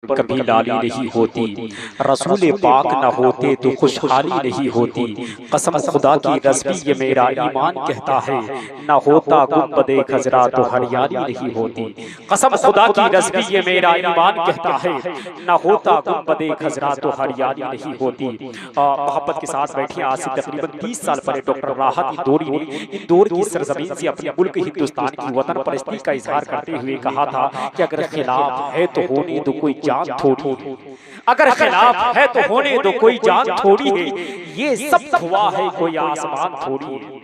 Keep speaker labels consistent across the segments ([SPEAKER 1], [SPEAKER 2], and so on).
[SPEAKER 1] कभी लाली नहीं होती, रसूल पाक न होते तो खुशहाली नहीं होती। कसम खुदा की रज़्वी ये मेरा ईमान कहता है, न होता गुंबदे खजरा तो हरियाली नहीं होती। कसम खुदा की रज़्वी ये मेरा ईमान कहता है, न होता गुंबदे खजरा तो हरियाली नहीं होती। मोहब्बत के साथ बैठे आज से तकरीबन 30 साल पहले डॉक्टर राहत इंदौरी ने इंदौर की सरजमीन से अपने मुल्क हिंदुस्तान की वतन परस्ती का इजहार करते हुए कहा था कि अगर खिलाफ है तो होने दो कोई जान थोड़ी है, अगर खिलाफ है तो होने दो कोई जान थोड़ी है, ये सब हुआ है कोई आसमान थोड़ी है।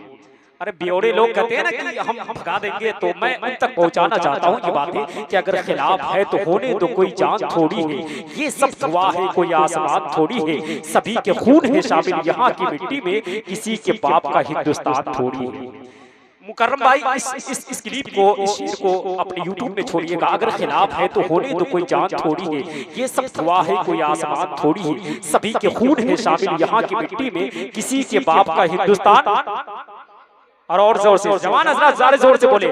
[SPEAKER 1] अरे ब्योरे लोग कहते हैं ना कि हम भगा देंगे, तो मैं उन तक पहुंचाना चाहता हूं ये बातें कि अगर खिलाफ है तो होने दो कोई जान थोड़ी है, ये सब हुआ है कोई आसमान थोड़ी है। सभी के खून है शामिल यहाँ की मिट्टी में, किसी के बाप का हिंदुस्तान थोड़ी है। मुकर्रम भाई इस क्लिप को, इस शेर को अपने YouTube में छोड़िएगा। अगर खिलाफ है तो होने दो कोई जान थोड़ी है, ये सब हुआ है कोई आसमान थोड़ी है। सभी के खून है शामिल यहाँ की मिट्टी में, किसी के बाप का हिंदुस्तान। और जोर से जवान हजरात ज़रा जोर से बोले,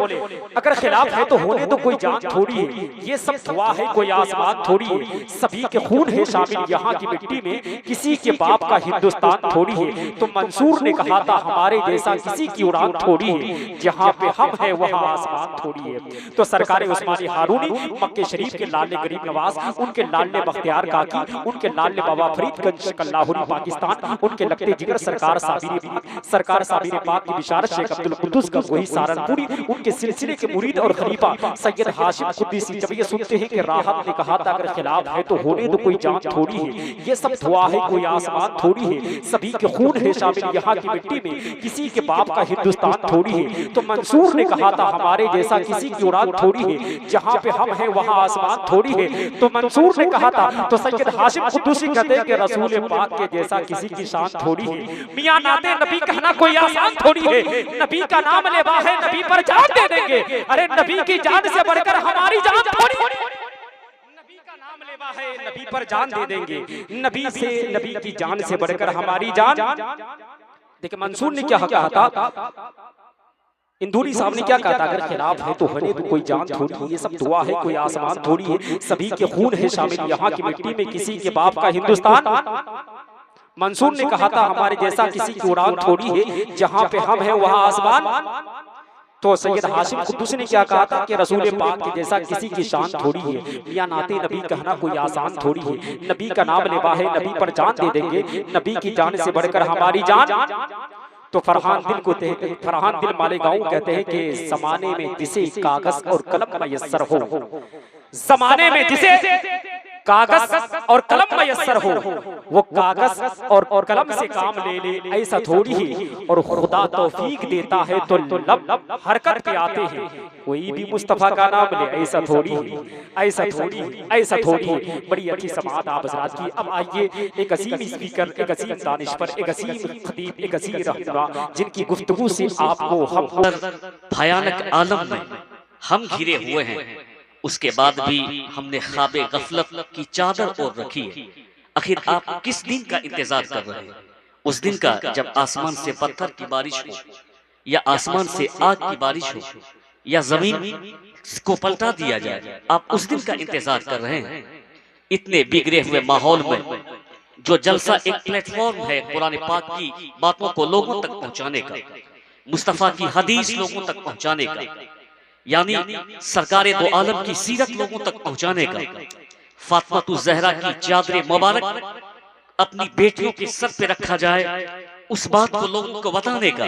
[SPEAKER 1] अगर खिलाफ है तो होने तो कोई जान थोड़ी है, ये सब हुआ है कोई आसमान थोड़ी है। सभी के खून है शामिल यहाँ की मिट्टी में, किसी के बाप का हिंदुस्तान थोड़ी है। तो मंसूर ने कहा था हमारे जैसा किसी की उड़ान थोड़ी है, जहाँ पे हम है वहाँ आसमान थोड़ी है। तो सरकार उस्मानी हारूनी मक्के शरीफ के लाले गरीब नवाज, उनके लाले बख्तियार काकी, उनके लाले बाबा फरीदगंज लाहौरी पाकिस्तान, उनके लगते जिगर सरकार साबिर पाक की बिशारत शेख अब्दुल कुद्दूस का वही सारनपुरी, उनके सिलसिले के मुरीद और खलीफा सैयद हाशिम कुद्दूसी जब ये सुनते हैं कि राहत ने कहा था अगर खिलाफ है तो होने दो कोई जान थोड़ी है, ये सब हुआ है कोई आसमान थोड़ी है। सभी के खून है शामिल यहाँ की मिट्टी में, किसी के बाप का हिंदुस्तान थोड़ी है। तो मंसूर ने कहा था हमारे जैसा किसी की उड़ान थोड़ी है, जहाँ पे हम हैं वहाँ आसमान थोड़ी है। तो मंसूर ने कहा था, तो सैयद हाशिम कुद्दूसी कहते हैं कि रसूल पाक के जैसा किसी की शान थोड़ी है। मियां नाते नबी कहना कोई आसान थोड़ी है, नबी का नाम लेवा है नबी पर जान दे देंगे। अरे नबी की जान से बढ़कर हमारी जान थोड़ी, नबी का नाम लेवा है नबी पर जान दे देंगे, नबी की जान से बढ़कर हमारी जान। देखिए मंसूर ने क्या कहा था, इंदौरी साहब ने क्या कहा था, अगर खिलाफ है तो होने तो कोई जान थोड़ी, ये सब दुआ है कोई आसमान थोड़ी है। सभी के खून है शामिल यहाँ की मिट्टी में, किसी के बाप का हिंदुस्तान। मंसूर ने कहा था हमारे जैसा किसी की उड़ान थोड़ी है, जहाँ पे हम हैं वहाँ आसमान। तो सैयद हाशिम कुद्दूसी ने क्या कहा था कि रसूल पाक के जैसा किसी की शान थोड़ी है। मियां नाते नबी कहना कोई आसान थोड़ी है, नबी का नाम लेवा है नबी पर जान दे देंगे, नबी की जान से बढ़कर हमारी जान। तो फरहान दिल माले गाँव कहते हैं कि जमाने में जिसे कागज और कलम मयस्सर हो, जमाने में जिसे कागज और कलम मयस्सर हो, वो कागज और कलम से काम ले ले ऐसा थोड़ी ही। और खुदा तौफीक देता है तो लब हरकत पे आते हैं, कोई भी मुस्तफा का नाम ले ऐसा थोड़ी ही, ऐसा थोड़ी। बड़ी अच्छी समाअत आप हज़रात की। अब आइए एक असीम स्पीकर, एक असीम दानिशवर, एक असीम खतीब, एक असीम रहनुमा, जिनकी गुफ्तगू से आपको हम
[SPEAKER 2] भयानक आलम में हम घिरे हुए हैं, उसके बाद भी हमने ख्वाबे गफलत की चादर ओढ़ रखी है। आखिर आप किस दिन का इंतजार कर रहे हैं? उस दिन का जब आसमान से पत्थर की बारिश हो, या आसमान से आग की बारिश हो, या जमीन को पलटा दिया जाए, आप उस दिन का इंतजार कर रहे हैं। इतने बिगड़े हुए माहौल में जो जलसा एक प्लेटफॉर्म है कुरान पाक की बातों को लोगों तक पहुंचाने का, मुस्तफा की हदीस लोगों तक पहुंचाने का, यानी सरकारे दो आलम की सीरत लोगों तक पहुंचाने का, फातिमा ज़हरा की चादर मुबारक अपनी बेटियों के सर पे रखा जाए, उस बात को लोगों को बताने का।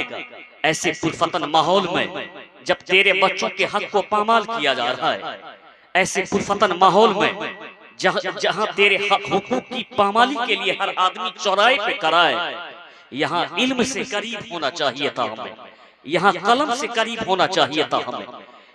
[SPEAKER 2] ऐसे पुरफतन माहौल में जब तेरे बच्चों के हक को पामाल किया जा रहा है, ऐसे पुरफतन माहौल में जहां तेरे हक हुकूक की पामाली के लिए हर आदमी चौराहे पे कराए, यहाँ इल्म से करीब होना चाहिए था हमें, यहाँ कलम से करीब होना चाहिए था हमें,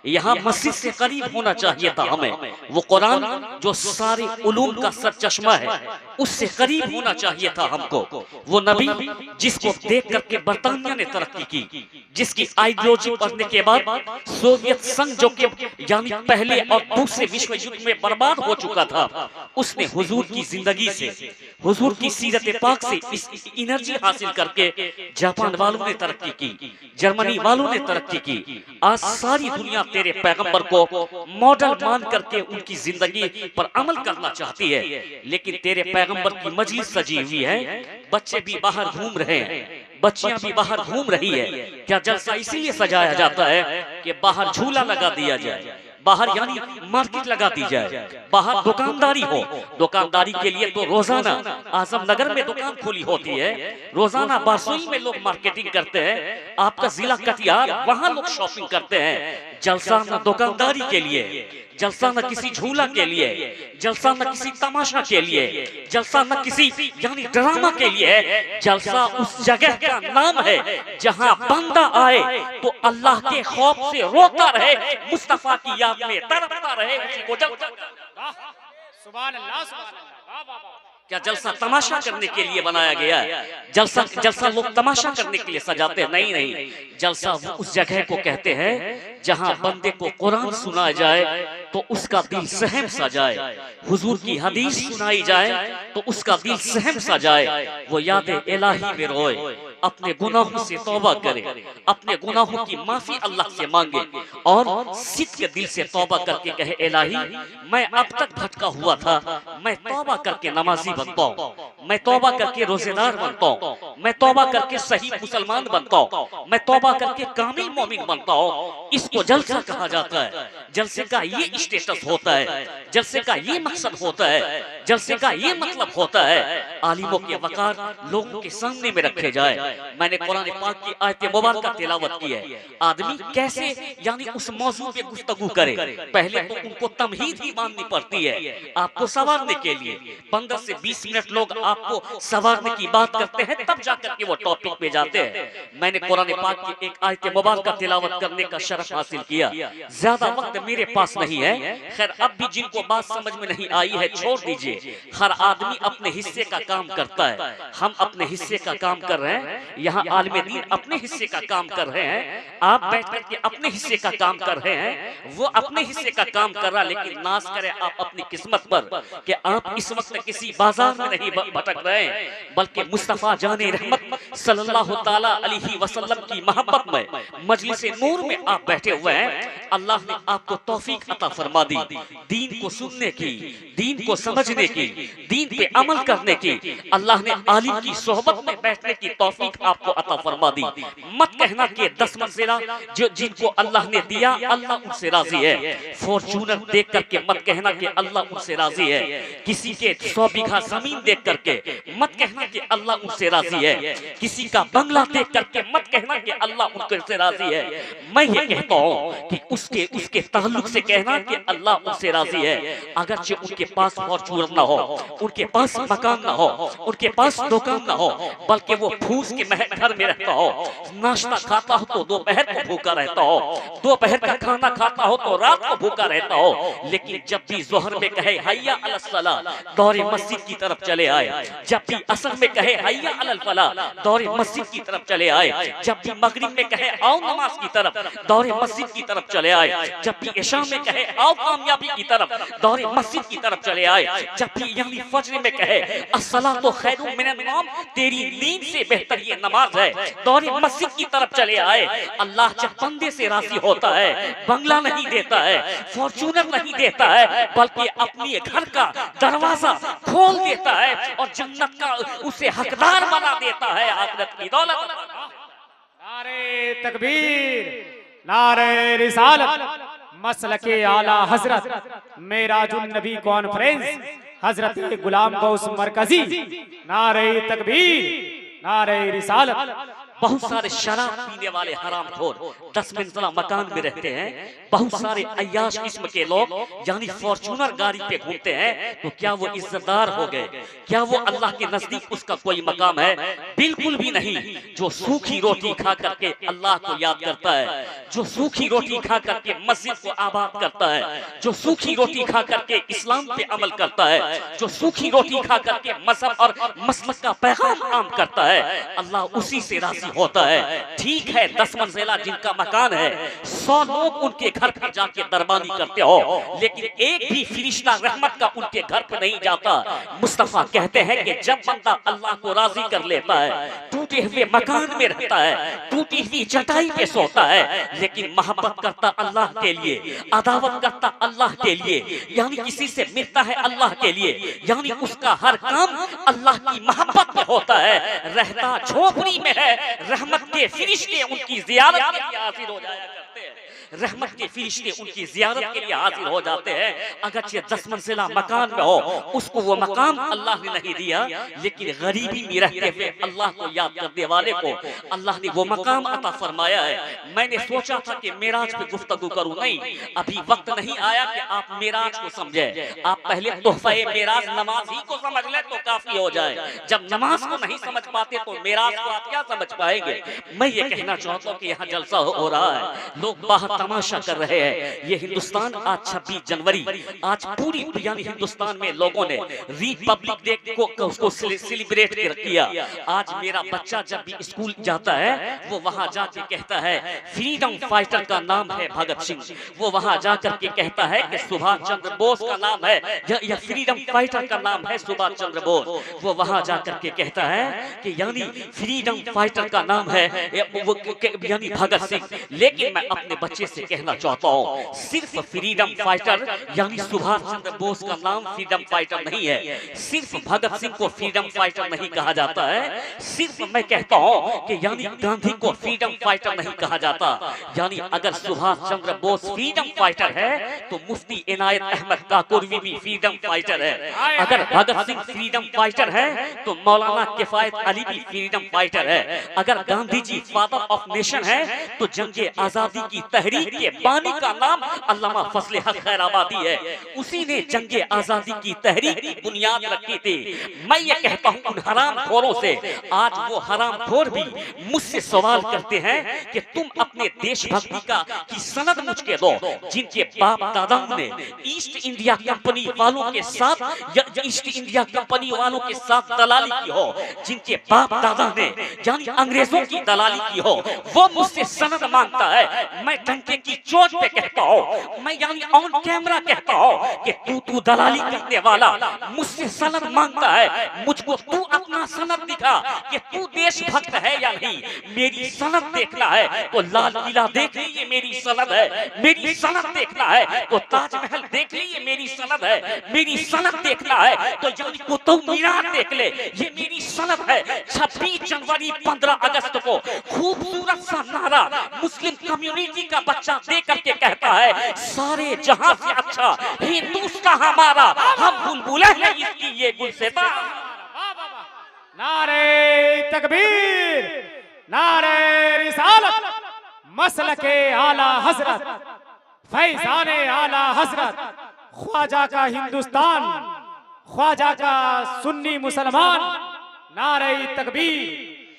[SPEAKER 2] यहाँ मस्जिद से करीब होना चाहिए था हमें। वो कुरान जो सारे उलूम का सर चश्मा है, उससे करीब होना चाहिए था हमको। वो नबी जिसको देख करके बर्तानिया ने तरक्की की, जिसकी आइडियोलॉजी पढ़ने के बाद सोवियत संघ जो कि यानी पहले और दूसरे विश्व युद्ध में बर्बाद हो चुका था, उसने हुजूर की जिंदगी से, हुजूर की सीरत पाक से इस एनर्जी हासिल करके जापान वालों ने तरक्की की, जर्मनी वालों ने तरक्की की। आज सारी दुनिया तेरे पैगंबर को मॉडल मान करके उनकी जिंदगी पर अमल करना चाहती है, लेकिन तेरे पैगंबर की मजलिस सजी हुई है, बच्चे भी बाहर घूम रहे हैं, बच्चियां भी बाहर घूम रही है। क्या जलसा इसीलिए सजाया जाता है कि बाहर झूला लगा दिया जाए, बाहर यानी मार्केट लगा दी जाए, बाहर दुकानदारी हो। दुकानदारी के लिए तो रोजाना आजमनगर में दुकान खुली होती है, रोजाना बारसोई में लोग मार्केटिंग करते हैं, आपका जिला कटिहार वहां लोग शॉपिंग करते हैं। जलसा न दुकानदारी के लिए, जलसा न किसी झूला के लिए, जलसा न किसी तमाशा के लिए, जलसा न किसी यानी ड्रामा के लिए। जलसा उस जगह का नाम है जहां बंदा आए तो अल्लाह के खौफ से रोता रहे, मुस्तफा की याद में तड़पता रहे, उसी को जलसा।
[SPEAKER 1] सुभान अल्लाह, सुभान अल्लाह।
[SPEAKER 2] क्या जलसा तमाशा करने के लिए बनाया गया है? जलसा लोग तमाशा करने के लिए सजाते हैं? नहीं नहीं, जलसा उस जगह को कहते हैं जहां बंदे को कुरान सुनाया जाए तो उसका दिल सहम सा जाए, हुजूर की हदीस सुनाई जाए तो उसका दिल सहम सा जाए, वो याद इलाही में रोए, अपने गुनाहों से तौबा करे, अपने गुनाहों की माफी अल्लाह से मांगे और सिद्ध दिल से तौबा करके कहे, इलाही मैं अब तक भटका हुआ था, मैं तौबा करके नमाजी बनता हूँ, मैं तौबा करके रोजेदार बनता हूँ, मैं तौबा करके सही मुसलमान बनता हूँ, मैं तौबा करके कामिल मोमिन बनता हूँ। इसको जलसा कहा जाता है। जलसे का ये स्टेटस होता है, जलसे का ये मकसद होता है, जलसे का ये मतलब होता है आलिमों के वकार लोगों के सामने में रखे जाए। मैंने कुरान पाक की आयत मुबारक तिलावत की है। आदमी कैसे यानी उस मौजू पे गुफ्तगू करे, पहले तो उनको तमहीद ही माननी पड़ती है आपको संवारने के लिए। 15 से 20 मिनट लोग आपको संवारने की बात करते हैं, तब जाकर के वो टॉपिक पे जाते हैं। मैंने कुरान पाक की एक आयत मुबारक तिलावत करने का शरफ हासिल किया। ज्यादा वक्त मेरे पास नहीं है, खैर अब भी जिनको बात समझ में नहीं आई है छोड़ दीजिए। हर आदमी अपने हिस्से का काम करता है, हम अपने हिस्से का काम कर रहे हैं, यहाँ आलिम दीन अपने हिस्से का काम कर रहे हैं, आप बैठ करके अपने हिस्से का काम कर रहे हैं, वो अपने हिस्से का काम कर रहा। लेकिन नाज करें आप अपनी किस्मत पर कि आप इस वक्त किसी बाजार में नहीं भटक रहे हैं, बल्कि मुस्तफा जाने रहमत सल्लल्लाहु ताला अलैहि वसल्लम की मोहब्बत में मजलिस नूर में आप बैठे हुए हैं। अल्लाह ने आपको तौफीक अता फरमा दी दीन को सुनने की, दीन को समझने की, दीन पे अमल करने की। अल्लाह ने आलिम की सोहबत में बैठने की तौफीक आपको अता फरमा दी। मत कहना कि 10 मंजिला जो जिनको अल्लाह ने दिया अल्लाह उनसे राजी है। फॉर्चूनर देख करके मत कहना कि अल्लाह उनसे राजी है। किसी के 100 बीघा जमीन देख करके मत कहना कि अल्लाह उनसे राजी है। किसी का बंगला देख करके मत कहना कि अल्लाह उनसे राजी है। मैं ये कहता हूँ कि उसके ताल्लुक से कहना कि अल्लाह उनसे राजी है। अगरचे उनके पास फॉर्चूनर ना हो, उनके पास मकान ना हो, उनके पास दुकान ना हो, बल्कि वो फूस के घर में रहता हो, नाश्ता खाता हो तो दोपहर को भूखा रहता हो, दोपहर का खाना खाता हो तो रात को भूखा रहता हो, लेकिन जब भी जोहर में कहे हय्या अलल सलाह दौरे मस्जिद की तरफ चले आए, जब भी असर में कहे हय्या अलल फलाह दौरे मस्जिद की तरफ चले आए, जब भी मगरिब में कहे आओ नमाज की तरफ दौरे मस्जिद की तरफ चले आए, जब भी इशा में कहे आओ कामयाबी की तरफ दौरे मस्जिद की तरफ चले आए, जब भी यानी फज्र में कहे अस्सलातु खैरुम मिनन नौम तेरी नींद से बेहतर ये नमाज है, दौरे मस्जिद की तरफ चले आए। अल्लाह जब बंदे से राजी होता है बंगला नहीं देता है, फॉर्चूनर नहीं देता है, बल्कि अपने घर का दरवाजा खोल देता है और जन्नत का उसे हकदार बना देता है, आखिरत की दौलत।
[SPEAKER 1] नारे तकबीर, नारे रिसालत, मसलके आला हजरत मेराजुन नबी कॉन्फ्रेंस हजरत गुलाम गौस मरकजी। नारे तकबीर, नारे रिसालत।
[SPEAKER 2] बहुत सारे शराब पीने वाले हरामखोर 10 मंजिला मकान में रहते हैं, बहुत सारे अय्याश किस्म के लोग यानी फॉर्चूनर गाड़ी पे घूमते हैं, तो क्या वो इज्जतदार हो गए? क्या वो अल्लाह के नजदीक उसका कोई मकाम है? बिल्कुल भी नहीं। जो सूखी रोटी खा करके अल्लाह को याद करता है, जो सूखी रोटी खा करके मस्जिद को आबाद करता है, जो सूखी रोटी खा करके इस्लाम पे अमल करता है, जो सूखी रोटी खा करके मजहब और मसलक का पैगाम आम करता है, अल्लाह उसी से राजी सी होता है। ठीक है, 10 मंजिला जिनका मकान है, 100 लोग उनके घर पर जाके दरबानी करते हो, लेकिन एक भी फरिश्ता रहमत का उनके घर पर नहीं जाता। मुस्तफा कहते हैं कि जब बंदा अल्लाह को राजी कर लेता है, टूटे हुए मकान में रहता है, टूटी हुई चटाई पे सोता है, लेकिन मोहब्बत करता अल्लाह के लिए, अदावत करता अल्लाह के लिए, यानी किसी से मिलता है अल्लाह के लिए, यानी उसका हर काम अल्लाह की मोहब्बत में होता है, रहता झोपड़ी में है, रहमत के फरिश्ते उनकी जियारत के लिए हाजिर हो जाया करते हैं। रहमत के फरिश्ते उनकी जियारत के लिए हाजिर हो जाते हैं। अगरचे 10 मंजिला मकान में हो, उसको वो मकाम अल्लाह ने नहीं दिया, लेकिन गरीबी में रहते हुए अल्लाह को याद करने वाले को अल्लाह ने वो मकाम अता फरमाया है। मैंने सोचा था कि मेराज पे गुफ्तगू करूं, नहीं, अभी वक्त नहीं आया कि आप मेराज को समझे। आप पहले तोहफे मेराज नमाज ही को समझ ले तो काफी हो जाए। जब नमाज को नहीं समझ पाते तो मेराज को आप क्या समझ पाएंगे। मैं ये कहना चाहता हूँ कि यहाँ जलसा हो रहा है, लोग बाहर तमाशा कर रहे हैं। ये हिंदुस्तान आज 26 जनवरी, आज पूरी यानी हिंदुस्तान में लोगों ने रिपब्लिक डे को उसको सेलिब्रेट किया। आज मेरा बच्चा जब भी स्कूल जाता है, वो वहां जाके कहता है फ्रीडम फाइटर का नाम है भगत सिंह, वो वहां जाकर के कहता है कि सुभाष चंद्र बोस का नाम है, या फ्रीडम फाइटर का नाम है सुभाष चंद्र बोस, वो वहां जाकर के कहता है कि यानी फ्रीडम फाइटर का नाम है यानी भगत सिंह। लेकिन मैं अपने बच्चे से कहना चाहता हूँ, सिर्फ फ्रीडम फाइटर यानी सुभाष चंद्र बोस का नाम फ्रीडम फाइटर नहीं है, सिर्फ भगत सिंह को फ्रीडम फाइटर नहीं कहा जाता है, सिर्फ मैं कहता हूँ कि यानी गांधी को फ्रीडम फाइटर नहीं कहा जाता। यानी अगर सुभाष चंद्र बोस फ्रीडम फाइटर है तो मुफ्ती इनायत अहमद काकोरवी भी फ्रीडम फाइटर है। अगर भगत सिंह फ्रीडम फाइटर है तो मौलाना किफायत अली भी फ्रीडम फाइटर है। अगर Gandhi ji father of nation है तो जंगे आजादी की तहरीक के बानी का नाम अल्लामा फजले हक खैराबादी है, उसी ने जंगे आजादी की तहरीक की बुनियाद रखी थी। मैं ये कहता हूँ उन हरामखोरों से, आज वो हरामखोर भी मुझसे सवाल करते हैं कि तुम अपने देशभक्ति की सनद मुझके दो, जिनके बाप दादाओं ने ईस्ट इंडिया कंपनी वालों के साथ दलाली की हो, जिनके बाप दादा ने यानी अंग्रेजों की दलाली की हो, वो मुझसे सनद मांगता है। मैं डंके की चोट पे कहता हूँ, मैं यानी ऑन कैमरा कहता हूँ कि तू दलाली करने वाला मुझसे सनद मांगता है, मुझको तू अपना सनद दिखा कि तू देशभक्त है या नहीं। मेरी सनद देखना है तो लाल किला देख लीजिए, मेरी सनद है। मेरी सनद देखना है तो ताजमहल देख लीजिए, मेरी सनद है। मेरी सनद देखना है तो यानी कुतुब मीनार देख ले, ये मेरी सनद है। 26 जनवरी 15 अगस्त को खूबसूरत सा नारा मुस्लिम कम्युनिटी का बच्चा दे करके कहता है, सारे जहां से अच्छा हिंदुस्तान हमारा, हम बुलबुलें हैं इसकी ये गुलसेता।
[SPEAKER 3] नारे तकबीर, नारे रिसालत, मसलके आला हजरत, फैजाने आला हजरत, ख्वाजा का हिंदुस्तान, ख्वाजा का सुन्नी मुसलमान, नारे तकबीर,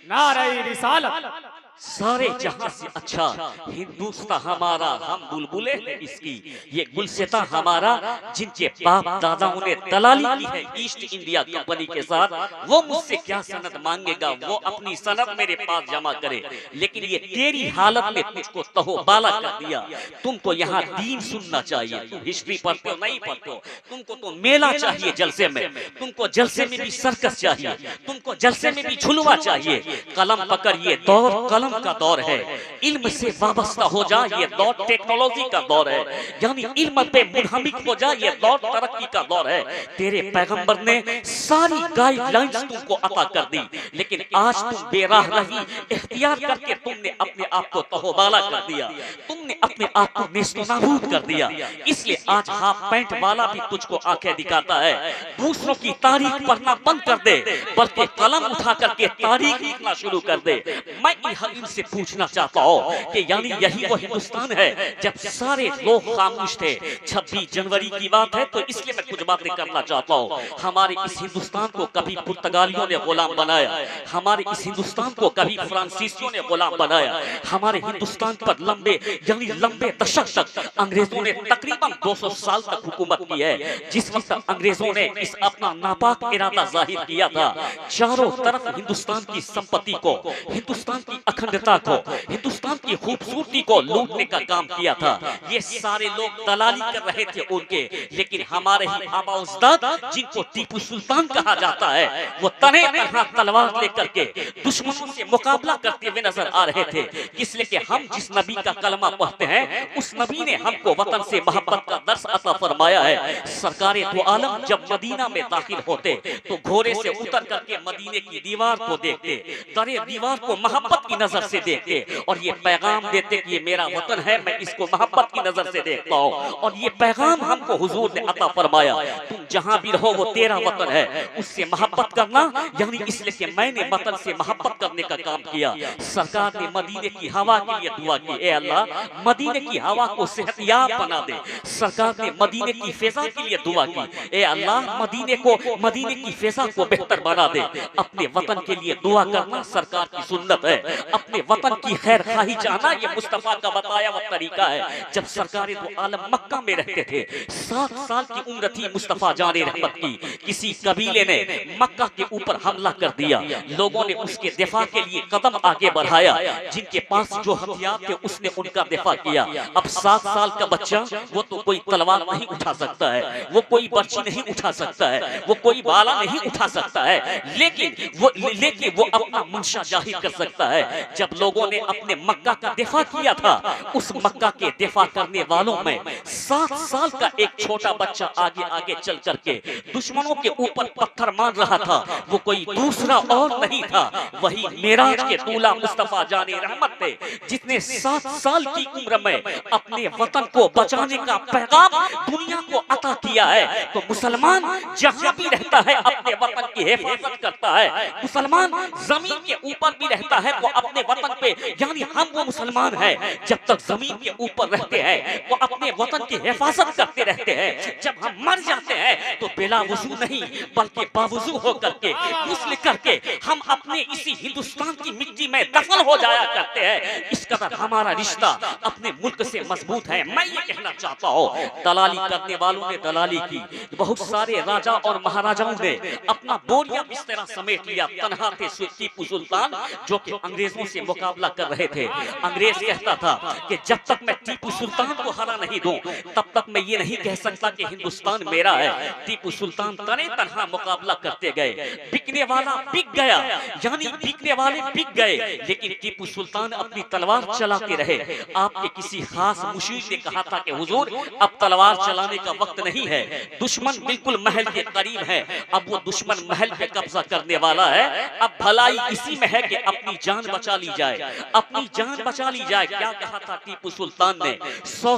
[SPEAKER 3] नारे रिसालत।
[SPEAKER 2] सारे जहां से अच्छा हिंदुस्तान हमारा, हम बुलबुले हैं इसकी ये गुलसेता हमारा। जिनके बाप दादाओं ने दलाली की है ईस्ट इंडिया कंपनी के साथ, वो मुझसे क्या सनद मांगेगा, वो अपनी सनद मेरे पास जमा करे। लेकिन ये तेरी हालत में तुझको तहोबाला कर दिया। तुमको यहाँ दीन सुनना चाहिए, तुम हिस्ट्री पढ़ते हो नहीं पढ़ते हो, तुमको तो मेला चाहिए जलसे में, तुमको जलसे में भी सर्कस चाहिए, तुमको जलसे में भी झुलवा चाहिए। कलम पकड़, ये दौर कलम का दौर है, इल्म से वाबस्ता हो जा, ये दौर टेक्नोलॉजी का दौर है, यानी इल्म पे मुनहमिक हो जा, ये दौर तरक्की का दौर है। तेरे पैगंबर ने सारी गाइडलाइंस तुमको अता कर दी, लेकिन आज तुम बेराह रही इख्तियार करके तुमने अपने आप को तहोबाला कर दिया, तुमने अपने आप को नेस्तनाबूद कर दिया। इसलिए आज हाफ पैंट वाला भी तुझको आंखें दिखाता है। दूसरों की तारीख पढ़ना बंद कर दे, बल्कि कलम उठा करके तारीख लिखना शुरू कर दे। मैं इनसे पूछना चाहता हूँ कि यानी यही वो हिंदुस्तान है जब सारे लोग खामोश थे। 26 जनवरी की बात है तो इसलिए मैं कुछ बातें करना चाहता हूँ। हमारे इस हिंदुस्तान को कभी पुर्तगालियों ने गुलाम बनाया, हमारे इस हिंदुस्तान को कभी फ्रांसीसियों ने गुलाम बनाया, हमारे हिंदुस्तान पर लंबे दशक तक अंग्रेजों ने तकरीबन 200 साल तक हुकूमत की है। जिस वक्त अंग्रेजों ने इस अपना नापाक इरादा जाहिर किया था, चारों तरफ हिंदुस्तान की संपत्ति को, हिंदुस्तान की अखंडता को, हिंदुस्तान की खूबसूरती को लूटने का काम किया था। ये सारे लोग दलाली कर रहे थे उनके, लेकिन हमारे ही आबा-उजदाद जिनको टीपू सुल्तान कहा जाता है, वो तने तनहा तलवार लेकर के दुश्मनों से मुकाबला करते हुए नजर आ रहे थे। इसलिए कि हम जिस नबी का कलमा पढ़ते हैं उस नबी ने हमको वतन से मोहब्बत का दर्स अता फरमाया है। सरकारे दो आलम जब मदीना में दाखिल होते तो घोड़े से उतर करके मदीने की दीवार को देखते, तरे दीवार को मोहब्बत की नजर से देखते और ये पैगाम देते कि ये मेरा वतन है, मैं इसको मोहब्बत की नजर से देखता हूँ। और ये पैगाम हमको हुजूर ने अता फरमाया, तुम जहां भी रहो वो तेरा वतन है, उससे मोहब्बत करना। यानी इसलिए कि मैंने वतन से मोहब्बत करने का काम किया। सरकार ने मदीने की हवा के लिए दुआ की, ए अल्लाह मदीने की हवा को सेहतयाब बना दे। सरकार ने मदीने की फिजा के लिए दुआ की, ए अल्लाह मदीने की फिजा को बेहतर बना दे। अपने वतन के लिए दुआ करना सरकार की सुन्नत है। अपने वतन की खैर खाही चाहना ये मुस्तफा का बताया हुआ तरीका है। जब सरकार दो आलम मक्का में रहते थे, 7 साल की उम्र थी मुस्तफा जाने रहमत की, किसी कबीले ने मक्का के ऊपर हमला कर दिया। लोगों ने उसके दिफा के लिए कदम आगे बढ़ाया, जिनके पास जो हथियार थे उसने उनका दिफा किया। अब 7 साल का बच्चा वो तो कोई तलवार नहीं उठा सकता है, वो कोई बर्छी नहीं उठा सकता है, वो कोई बाला नहीं उठा सकता है, लेकिन वो अपना मंशा जाहिर कर सकता है। जब लोगों ने अपने मक्का का दिफा किया था, उस मक्का के दिफा करने वालों में 7 साल का एक छोटा बच्चा आगे आगे चल करके दुश्मनों के ऊपर पत्थर मार रहा था। वो कोई दूसरा और नहीं था, वही मेराज के दूल्हा मुस्तफा जाने रहमत थे, जिसने 7 साल की उम्र में अपने वतन को बचाने का पैगाम दुनिया को अता किया है। तो मुसलमान जहां भी रहता है अपने वतन की हिफाजत करता है। मुसलमान जमीन के ऊपर भी रहता है वो अपने वतन पे, यानी हम वो मुसलमान हैं जब तक जमीन के ऊपर रहते हैं वो अपने वतन की हिफाजत करते रहते हैं। जब हम मर जाते हैं तो बेला वजू नहीं बल्कि बावजू होकर के गुस्ल करके हम अपने इसी हिंदुस्तान की मिट्टी में दफन हो जाया करते हैं। इस कदर हमारा रिश्ता अपने मुल्क से मजबूत है। मैं ये कहना चाहता हूँ, दलाली करने वालों ने दलाली की, बहुत सारे राजा और महाराजाओं ने अपना बोरिया बिस्तरा समेट लिया। तन्हा थे टीपू सुल्तान जो कि अंग्रेजों से मुकाबला कर रहे थे। अंग्रेज कहता था कि जब तक मैं टीपू सुल्तान को हरा नहीं दूं तब तक मैं ये नहीं कह सकता कि हिंदुस्तान मेरा है। टीपू सुल्तान तने तन्हा मुकाबला करते गए, बिकने वाला बिक गया, यानी बिकने वाले बिक गए, लेकिन टीपू सुल्तान अपनी तलवार चलाते रहे। आपके किसी खास मुशीर ने कहा था कि हुजूर अब तलवार चलाने का वक्त नहीं है, दुश्मन बिल्कुल महल के करीब है, अब वो दुश्मन महल पे कब्जा करने वाला है, अब भलाई इसी में है कि अपनी जान बचा ली जाए, अपनी जान बचा ली जाए। क्या कहा था टीपू सुल्तान ने? 100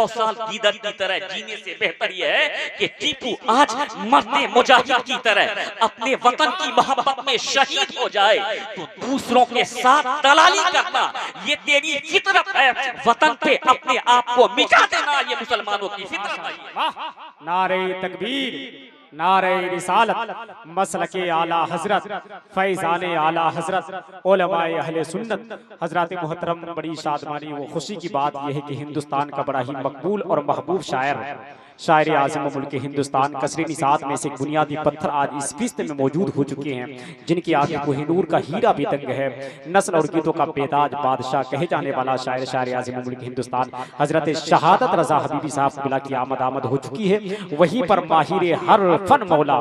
[SPEAKER 2] साल गीदड़ की तरह जीने से बेहतर यह है कि टीपू आज मरते मुजाहिद की तरह अपने वतन की मोहब्बत में शहीद हो जाए। तो दूसरों के साथ दलाली करना ये तेरी फितरत है, वतन पे अपने आप को मिटा देना ये मुसलमानों की फितरत है।
[SPEAKER 3] नारे तकबीर, नारे रिसालत, मसलके आला हजरत, फैजाने आला हजरत, उलमाए अहले सुन्नत हजरत मोहतरम। बड़ी शादमानी व खुशी की बात यह है कि हिंदुस्तान का बड़ा ही मकबूल और महबूब शायर आज़म मुल्क हिंदुस्तान कसरे निसात में से बुनियादी पत्थर आज इस फिस्त में मौजूद हो चुके हैं, जिनकी आगे कोहिनूर का हीरा भी दंग है। नस्ल और गीतों का बेताज बादशाह कहे जाने वाला शायर आज़म मुल्क हिंदुस्तान हजरत शहादत रजा हबीबी साहब बिला की आमद हो चुकी है। वहीं पर माहिर हर फन मौला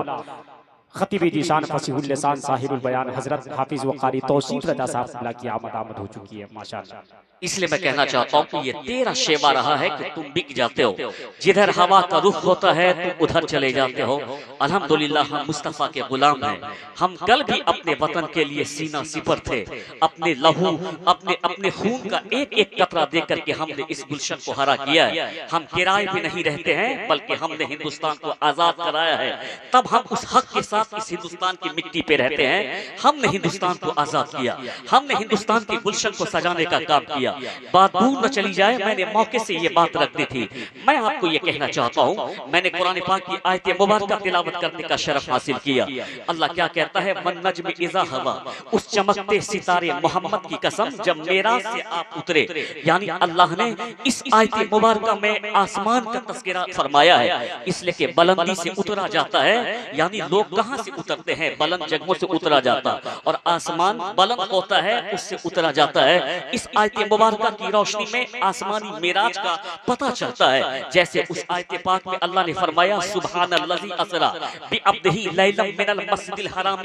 [SPEAKER 3] खतीब जीशान फसीहुल लिसान साहिबुल बयान हजरत हाफिज व कारी तौसीफ रजा साहब बिला की आमद हो चुकी है। माशाअल्लाह।
[SPEAKER 2] इसलिए मैं कहना चाहता हूँ कि ये तेरा शेवा रहा है कि तुम बिक जाते हो, जिधर हवा का रुख होता है तुम उधर चले जाते हो। अल्हम्दुलिल्लाह हम मुस्तफ़ा के गुलाम हैं। हम कल भी अपने वतन के लिए सीना सिपर थे, अपने लहू अपने अपने खून का एक एक कतरा दे करके हमने इस गुलशन को हरा किया है। हम किराए पे नहीं रहते हैं, बल्कि हमने हिंदुस्तान को आजाद कराया है। तब हम उस हक के साथ इस हिंदुस्तान की मिट्टी पे रहते हैं। हमने हिंदुस्तान को आजाद किया, हमने हिंदुस्तान के गुलशन को सजाने का काम किया। बात दूर न चली जाए, मैंने मौके से ये बात रख दी थी। मैं आपको ये कहना चाहता हूँ, मैंने कुरान पाक की आयत मुबारक तिलावत करने का शरफ हासिल किया। अल्लाह क्या कहता है, वन नज्म इज़ा हवा, उस चमकते सितारे मोहम्मद की कसम जब मेराज से आप उतरे। यानी अल्लाह ने इस आयत मुबारक में आसमान का तस्करा फरमाया है, इसलिए कि बुलंदी से उतरा जाता है। यानी लोग कहाँ से उतरते हैं, बुलंद जगहों से उतरा जाता, और आसमान बुलंद होता है उससे उतरा जाता है। इस आयत मुबारक की रोशनी में आसमानी मेराज का पता चलता है। जैसे उस आयत पाक में अल्लाह ने फरमाया, सुब्हानल्लज़ी अस्रा बिअब्दिही लैलन मिनल मस्जिदिल हराम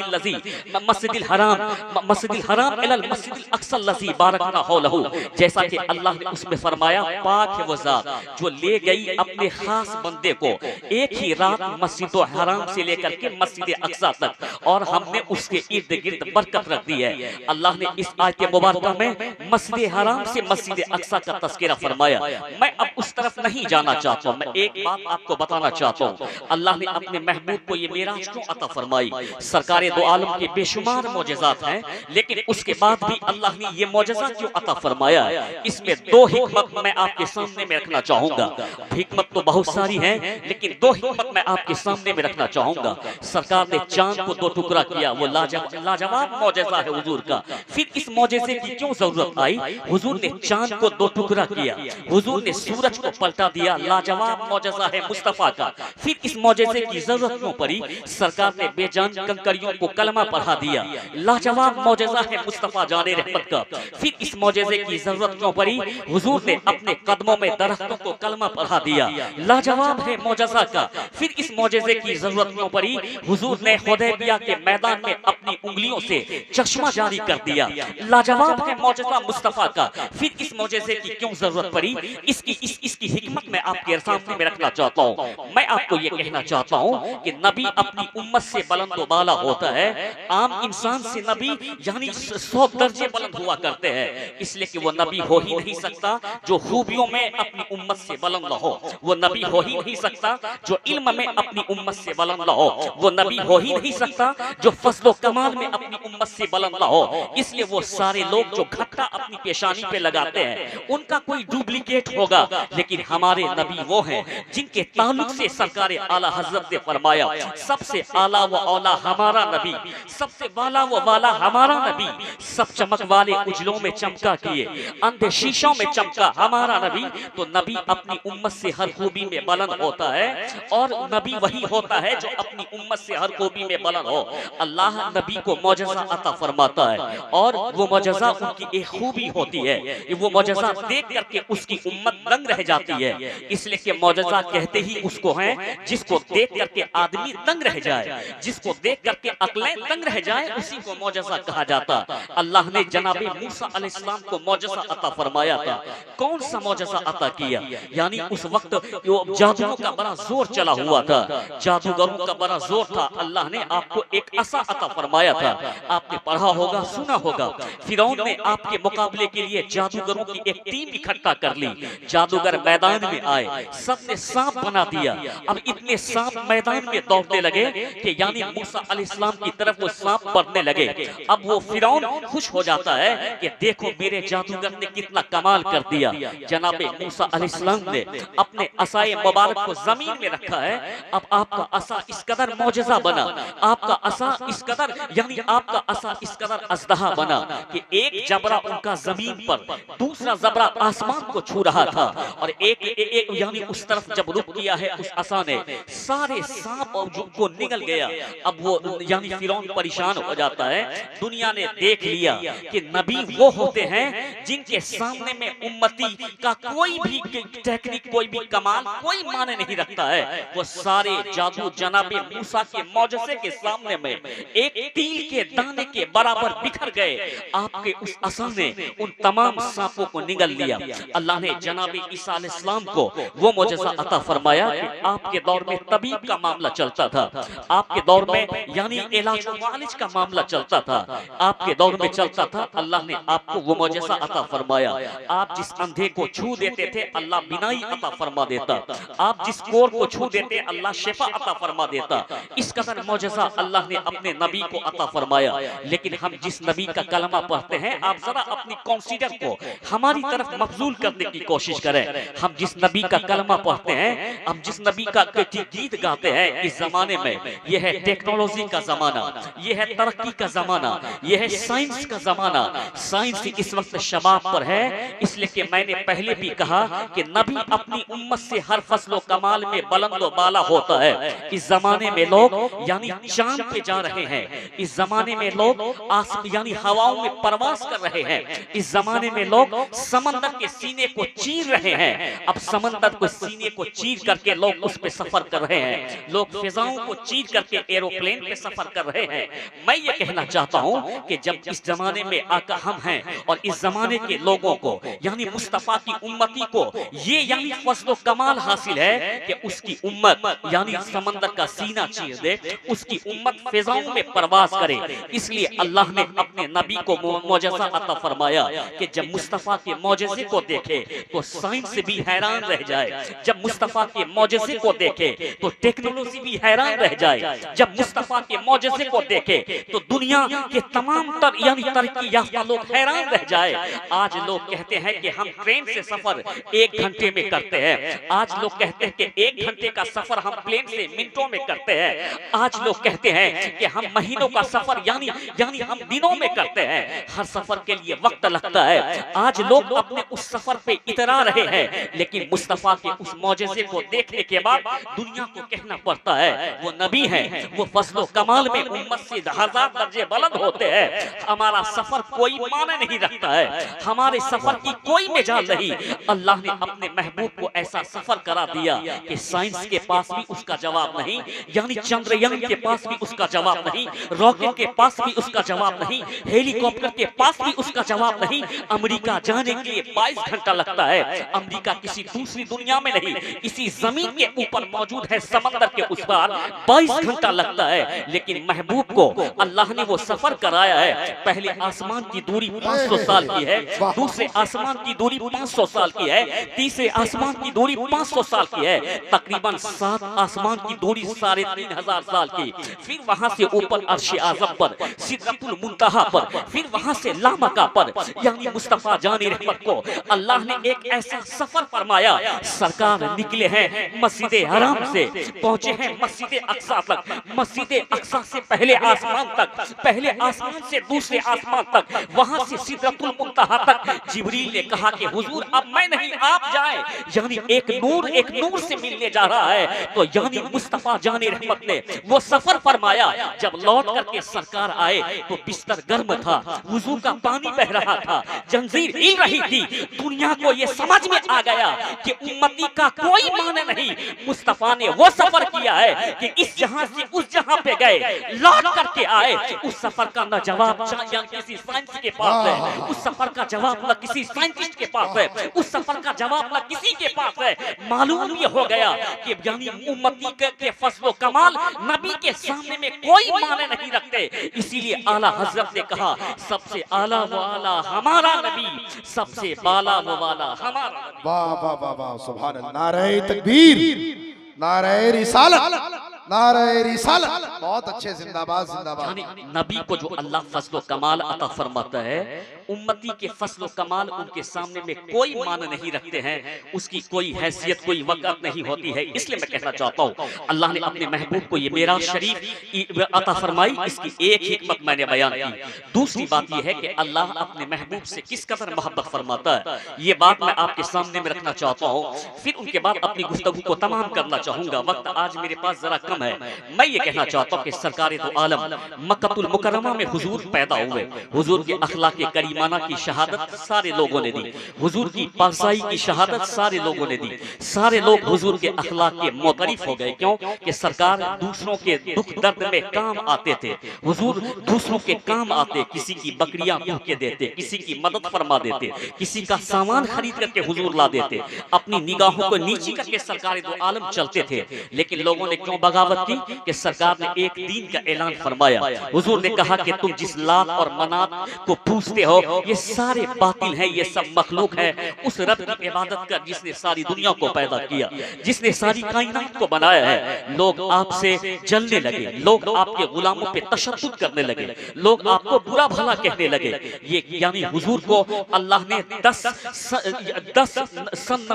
[SPEAKER 2] इलल मस्जिदिल अक्सल्लज़ी बारकना हौलहू। जैसा कि अल्लाह ने उसमें फरमाया, पाक है वो ज़ात जो ले गई अपने खास बंदे को एक ही रात मस्जिद हराम से लेकर के मस्जिद अक्सा तक, और हमने उसके इर्द गिर्द बरकत रख दी है। अल्लाह ने इस आयत मुबारक में मस्जिद हराम से मस्जिद अक्सा का तस्करा फरमाया। मैं अब उस तरफ नहीं जाना चाहता हूँ, मैं एक बात आपको बताना चाहता हूँ। अल्लाह ने अपने महबूब को ये मेराज क्यों अता फरमाई? सरकारे दो आलम के बेशुमार मौजज़ात हैं, लेकिन उसके बाद भी अल्लाह ने ये मौजज़ा क्यों अता फरमाया? इसमें दो हिकमत मैं आपके सामने में रखना चाहूंगा। हिकमत तो बहुत सारी हैं, लेकिन दो हिकमत मैं आपके सामने में रखना चाहूंगा। सरकार ने चांद को दो टुकड़ा किया, वो लाजवाब मौजज़ा है हुजूर का। फिर इस मौजज़े की क्यों जरूरत आई? हुजूर ने चांद को दो टुकड़ा किया, हुजूर ने सूरज को पलटा दिया, लाजवाब मौजज़ा है मुस्तफा का। फिर इस मौजज़े की जरूरत क्यों पड़ी? सरकार ने बेजान कंकरियों को कलमा पढ़ा दिया, लाजवाब मौजज़ा है मुस्तफा जाने रहमत का। फिर इस मौजज़े की जरूरत क्यों पड़ी? हुजूर ने अपने कदमों में दरख्तों को कलमा पढ़ा दिया, लाजवाब है मौजज़ा का। फिर इस मौजज़े की जरूरत क्यों पड़ी? हुजूर ने हुदैबिया के मैदान में अपनी उंगलियों से चश्मा जारी कर दिया, लाजवाब है मौजज़ा मुस्तफा का। फिर इस मौजज़े की क्यों जरूरत पड़ी? इसकी हिकमत मैं आपके सामने में रखना चाहता हूँ। मैं आपको ये कहना चाहता हूँ कि नबी अपनी उम्मत से बुलंद बाला होता है। आम इंसान से नबी यानी 100 दर्जे बुलंद हुआ करते हैं, इसलिए कि वो नबी हो ही नहीं सकता जो खूबियों में अपनी उम्मत से बुलंद हो। वो नबी हो ही नहीं सकता जो इल्म में अपनी उम्मत से बुलंद हो। वो नबी हो ही नहीं सकता जो फज़्ल व कमाल में अपनी उम्मत से बुलंद हो। इसलिए वो सारे लोग जो घट्टा अपनी पेशानी पे लगाते हैं, उनका कोई डुप्लीकेट होगा, लेकिन हमारे नबी वो हैं जिनके ताल्लुक से सरकार आला हजरत ने फरमाया, सबसे आला व औला हमारा नबी, सबसे वाला व वाला हमारा नबी, सब चमक वाले उजलों में चमका किए, अंधे शीशों में चमका हमारा नबी। तो नबी अपनी उम्मत से हर खूबी में बुलंद होता है, और नबी वही होता है जो अपनी उम्मत से हर खूबी में बुलंद हो। अल्लाह नबी को मौजज़ा अता फरमाता है, और वो मौजज़ा उनकी एक खूबी होती है। वो मौजज़ा देख करके उसकी उम्मत दंग रह जाती है, इसलिए कि मौजज़ा कहते ही उसको हैं जिसको देख करके आदमी दंग रह जाए, जिसको देख करके अक्लें दंग रह जाए, उसी को मौजज़ा कहा जाता। अल्लाह ने जनाबे मूसा अलैहिस्सलाम को मौजज़ा अता फरमाया था। कौन सा मौजज़ा अता किया? यानी उस वक्त जादुओं का बड़ा जोर चला हुआ था, जादूगरों का बड़ा जोर था। अल्लाह ने आपको एक असा अता फरमाया था, आपने पढ़ा होगा, सुना होगा। फिरौन ने आपके मुकाबले के लिए जादूगरों की एक टीम इकट्ठा कर ली। जादूगर मैदान में आए, सबने सांप बना दिया। अब इतने सांप मैदान में दौड़ने लगे कि यानी मूसा अलैहिस्सलाम की तरफ वो सांप बढ़ने लगे। अब वो फिरौन खुश हो जाता है कि देखो मेरे जादूगर ने कितना कमाल कर दिया। जनाबे मूसा अलैहिस्सलाम ने अपने असाए मुबारक को जमीन में रखा है। अब आपका असा इस कदर मौजज़ा बना, आपका असा इस कदर यानी आपका असा इस कदर अज़दहा बना कि एक जबरा उनका जमीन पर, दूसरा जबरा आसमान को छू रहा था, और एक यानी उस तरफ जब रुक किया है उस असा ने, सारे सांप को निगल गया। अब वो यानी फिरौन परेशान हो जाता है। दुनिया ने देख लिया कि नबी वो होते हैं जिनके सामने में उम्मती का कोई भी टेक्निक, कोई भी कमाल, कोई माने नहीं रखता है। वो सारे जादू जनाबे मूसा के मौजज़े के सामने में एक तिल के दाने के बराबर बिखर गए। आपके उस असा ने उन तमाम तमाम सांपों को निगल लिया। अल्लाह ने जनाब ईसा अलैहिस्सलाम को वो मौजज़ा अता फरमाया कि आपके दौर में तबीब का मामला चलता था, आपके दौर में यानी इलाज मुआलिज का मामला चलता था, आपके दौर में चलता था। अल्लाह ने आपको वो मौजज़ा अता फरमाया। आप जिस अंधे को छू देते थे अल्लाह बिनाई अता फरमा देता, आप जिस कोर को छू देते अल्लाह शिफा अता फरमा देता। इस कदर मौजज़ा अल्लाह ने अपने नबी को अता फरमाया। लेकिन हम जिस नबी का कलमा पढ़ते हैं, आप जरा अपनी कंसीडर को हमारी तरफ मबजूल करने की कोशिश करें। हम जिस नबी का कलमा पढ़ते हैं, हम जिस नबी का गीत गाते हैं, इस जमाने में यह है टेक्नोलॉजी का जमाना, यह है तरक्की का जमाना, यह है साइंस का जमाना। साइंस इस वक्त शबाब पर है, इसलिए कि मैंने पहले भी कहा कि नबी अपनी उम्मत से हर फस्लो कमाल में बुलंदो बाला होता है। इस जमाने में लोग यानी चांद पे जा रहे हैं, इस जमाने में लोग यानी हवाओं में परवास कर रहे हैं, इस जमाने में लोग समंदर के सीने को चीर रहे हैं। अब समंदर को सीने को चीर करके लोग उस पे सफर कर रहे हैं, लोग फिजाओं को चीर करके एरोप्लेन पे सफर कर रहे हैं। मैं ये कहना चाहता हूँ कि जब इस जमाने में आका हम हैं और इस जमाने के लोगों को यानी मुस्तफा की उम्मती को ये यानी फज़्ल कमाल हासिल है कि उसकी उम्मत यानी समंदर का सीना चीर दे, उसकी उम्मत फिजाओं में परवास करे। इसलिए अल्लाह ने अपने नबी को मौजज़ा अता फरमाया कि जब मुस्तफा के मौजज़े को देखे तो साइंस भी हैरान रह जाए, जब मुस्तफा के मौजज़े को देखे तो टेक्नोलॉजी भी हैरान रह जाए, जब मुस्तफा के मौजज़े को देखे तो दुनिया के तमाम यानी तरक्की याफ्ता लोग हैरान रह जाए। आज लोग कहते हैं कि हम ट्रेन से सफर 1 घंटे में करते हैं, आज लोग कहते हैं कि 1 घंटे का सफर हम प्लेन से मिनटों में करते हैं, आज लोग कहते हैं कि हम महीनों का सफर यानी हम दिनों में करते हैं। हर सफर के लिए वक्त लगता है। आज लोग अपने उस सफर पे इतरा रहे हैं, लेकिन मुस्तफा के उस मौजज़े को देखने के बाद दुनिया को कहना पड़ता है वो नबी है, वो फज़्ल कमाल में उम्मत से 1000 दर्जे बुलंद होते हैं। हमारा सफर कोई माने नहीं रखता है, हमारे सफर की कोई मिजाल नहीं। अल्लाह ने अपने महबूब को ऐसा सफर करा दिया कि साइंस के पास भी उसका जवाब नहीं, यानी चंद्रयान के पास भी उसका जवाब नहीं, रॉकेट के पास भी उसका जवाब नहीं, हेलीकॉप्टर के पास भी उसका जवाब नहीं। अमेरिका जाने के लिए 22 घंटा लगता है, अमेरिका किसी दूसरी दुनिया में नहीं, इसी जमीन के ऊपर मौजूद है, समंदर के उस पार 22 घंटा लगता है। लेकिन महबूब को अल्लाह ने वो सफर कराया है। पहले आसमान की दूरी 500 साल की है, दूसरे आसमान की दूरी 500 साल की है, तीसरे आसमान की दूरी 500 साल की है, तकरीबन 7 आसमान की दूरी 3500 साल की। फिर वहां से ऊपर अर्श आज़म पर, सिदरतुल मुंतहा पर, फिर वहां से लामका पर यानी मुस्तफा जानी रहमत को अल्लाह ने एक ऐसा सफर फरमाया। सरकार निकले हैं मस्जिद हराम से, पहुंचे हैं मस्जिद अक्सा तक, मस्जिद अक्सा से पहले आसमान तक, पहले आसमान से दूसरे आसमान तक, वहां से सिदरतुल मुंतहा तक। जिब्रील ने कहा कि हुजूर अब मैं नहीं आप जाएं, यानी एक नूर से मिलने जा रहा है। तो यानी मुस्तफा जानी रहमत ने वो सफर फरमाया। जब लौट करके सरकार आए तो बिस्तर गर्म था, वुजू का पानी बह रहा था, जंजीर हिल रही थी। दुनिया को ये समझ में आ गया कि उम्मती का कोई मान नहीं। मुस्तफा ने वो सफर किया है कि इस जहां से उस जहां पे गए, लौट करके आए। उस सफर का न जवाब किसी साइंस के पास है, उस सफर का जवाब न किसी साइंटिस्ट के पास है, उस सफर का जवाब न किसी के पास है। मालूम ये हो गया कि यानी उम्मती के फज़्ल कमाल नबी के सामने में कोई माने नहीं रखते। इसीलिए आला हजरत ने कहा सबसे आला वो आला हमारा नबी, सबसे बाला वो वाला हमारा।
[SPEAKER 4] वाह वाह वाह वाह, सुभान अल्लाह, नारे तकबीर, नारे रिसालत, नारे रिसालत। बहुत अच्छे, जिंदाबाद जिंदाबाद।
[SPEAKER 2] यानी नबी को जो अल्लाह फज़्ल कमाल अता फरमाता है, उम्मती के फज़्ल कमाल उनके सामने में कोई मान नहीं रखते हैं, उसकी कोई हैसियत कोई वक़्त नहीं होती है। इसलिए मैं कहना चाहता हूँ अल्लाह ने अपने महबूब को ये मेराज शरीफ अता फरमाई, इसकी एक हिकमत मैंने बयान की। दूसरी बात यह है कि अल्लाह अपने महबूब से किस कदर मोहब्बत फरमाता है, ये बात मैं आपके सामने में रखना चाहता हूँ। फिर उनके बाद अपनी गुफ्तगू को तमाम करना चाहूंगा, वक्त आज मेरे पास जरा कम है। मैं ये कहना चाहता हूँ कि सरकार दो आलम मक्कतुल मुकर्रमा में हुजूर पैदा हुए, हुजूर के अखलाक करीम करीमाना की शहादत सारे लोगों ने दी, हुजूर की पारसाई की शहादत सारे लोगों ने दी। सारे लोग हुजूर के अखलाक के मुतरिफ हो गए। क्यों कि सरकार दूसरों के दुख दर्द में काम आते थे, हुजूर दूसरों के काम आते, किसी की बकरियां भूख के देते, किसी की मदद फरमा देते, किसी का सामान खरीद करके हुजूर ला देते, अपनी निगाहों को नीची करके सरकार दो आलम चलते थे। लेकिन लोगों ने क्यों बगावत की कि सरकार ने एक दीन का ऐलान फरमाया। हुजूर ने कहा कि तुम जिस लात और मनात को पूछते हो ये सारे बातिल हैं, ये सब मखलूक है। उस रब की इबादत कर जिसने सारी दुनिया को पैदा किया, जिसने सारी कायनात को बनाया है। लोग आपसे जलने लगे, लोग आपके गुलामों पे तशद्दुद करने लगे, लोग आपको बुरा भला कहने लगे। ये यानी हुजूर को अल्लाह ने 10 सन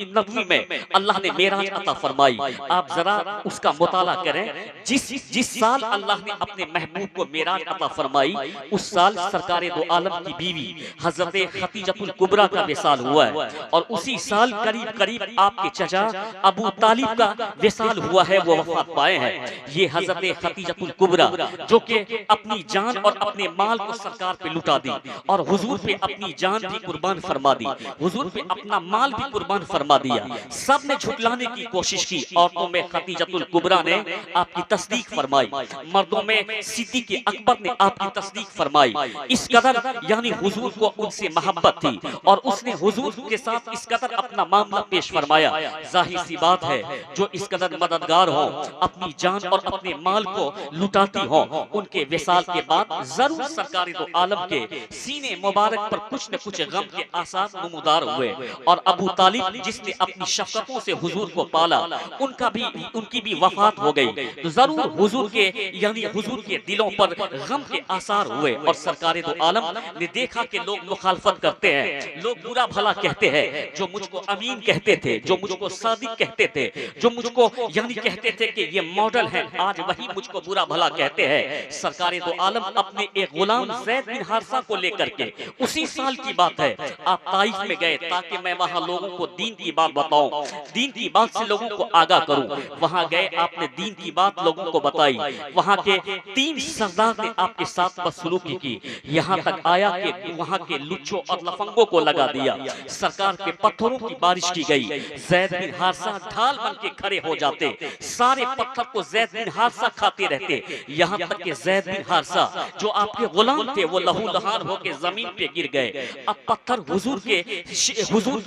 [SPEAKER 2] नबवी में अल्लाह ने मेराज अता फरमाई। आप जरा उसका मुताला करें। जिस साल अल्लाह ने अपने महबूब को मेराज अता फरमाई, उस साल सरकार दो आलम की बीवी हजरत खतीजतुल कुबरा का विसाल हुआ है। और उसी साल करीब करीब आपके चचा अबू तालिब का विसाल हुआ है, वो वफात पाए हैं। ये हजरत खतीजतुल कुबरा जो कि अपनी जान और अपने माल को सरकार पे लुटा दी और हुजूर पे अपनी जान भी कुर्बान फरमा दी, हुजूर पे अपना माल भी कुर्बान फरमा दिया। सब ने झुटलाने की कोशिश की। औरतों में खतीजतुल कुबरा ने आपकी तस्दीक फरमाई, मर्दों में सिद्दीक अकबर ने आपकी तस्दीक फरमाई। इस कदर यानी हुजूर को उनसे मोहब्बत थी और उसने हुजूर के साथ इस कदर अपना मामला पेश फरमाया। जाहिर सी बात है जो इस कदर मददगार हो, अपनी जान और अपने माल को लुटाती हो, उनके विसाल के बाद जरूर सरकार दो आलम के सीने मुबारक पर कुछ न कुछ गम के आसार नमूदार हुए। और अबू तालिब जिसने अपनी शफकतों से हुजूर को पाला, उनकी भी वफात हो गई। तो जरूर हुजूर के यानी हुजूर के दिलों पर गम के आसार हुए। और सरकार दो आलम ने देखा कि लोग मुखालफत करते हैं, लोग बुरा भला कहते हैं। जो मुझको अमीन कहते थे, जो मुझको सादिक कहते थे, जो मुझको यानी कहते थे कि ये मॉडल है, आज वही मुझको बुरा भला कहते हैं। सरकार दो आलम अपने एक गुलाम ज़ैद बिन हारिसा को लेकर के, उसी साल की बात है, आप ताइफ में गए ताकि मैं वहां लोगों को दीन की बात बताऊं, दीन की बात से लोगों को आगाह करूं। वहां गए, आपने दीन की बात लोगों को बताई। वहां के 3 सरदार ने आपके साथ बदसलूकी की, यहाँ तक आया कि वहां के लुच्चों और लफंगों को लगा दिया। सरकार पे पत्थरों की बारिश की गई। ज़ैद बिन हारिसा ढाल बन के खड़े हो जाते, सारे पत्थर को ज़ैद बिन हारिसा खाते रहते। यहाँ तक कि ज़ैद बिन हारिसा जो आपके गुलाम थे वो लहू लहान होकर जमीन पे गिर गए। अब पत्थर हुजूर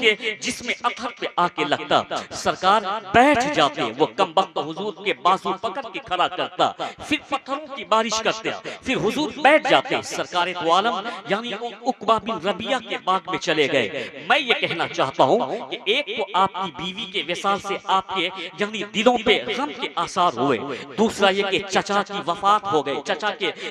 [SPEAKER 2] के जिसमें अथर पे आके लगता, सरकार बैठ जाते, वो कमबख्त हुजूर के बाजू पकड़ के खड़ा करता, फिर पत्थरों की बारिश करते, फिर हुजूर बैठ जाते। सरकार दो आलम यानी उकबा बिन रबिया के बाग में चले गए। मैं ये कहना चाहता हूँ कि एक तो आपकी बीवी के विसाल से आपके यानी दिलों पे गम के आसार हुए, दूसरा ये कि चचा की वफात हो गई,